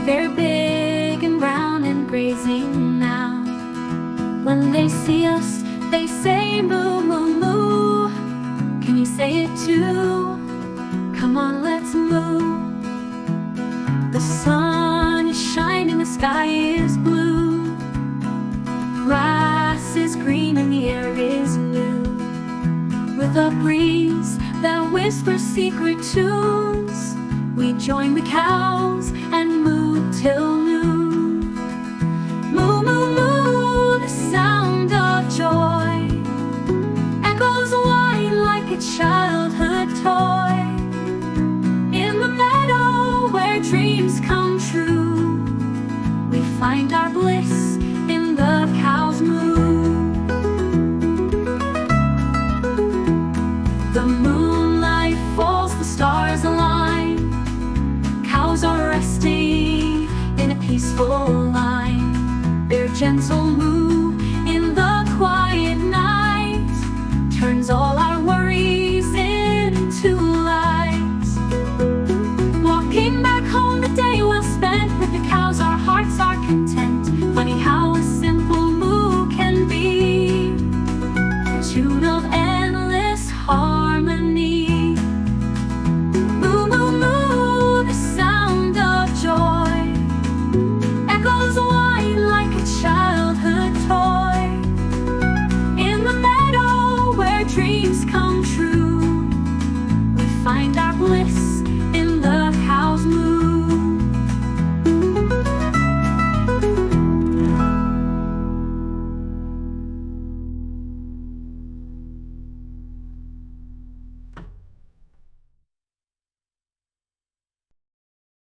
They're big and brown and grazing now. When they see us, they say moo, moo, moo. Can you say it too? Come on, let's move. The sun is shining, the sky is blue. Grass is green and the air is new. With a breeze that whispers secret tunes, we join the cows and moo till noon. Moo, moo, moo, the sound of joy echoes wide like a childhood toy. In the meadow where dreams come true, we find our bliss in the cow's moo. The moonlight falls, the stars align. Cows are resting in a peaceful line. Their gentle moo in the quiet night turns all our worries into light. Walking back home, the day well spent with the cows, our hearts are content. Funny how a simple moo can be a tune of endless harmony. Moo, moo, moo, the sound of joy echoes wide like a childhood toy. In the meadow where dreams come true,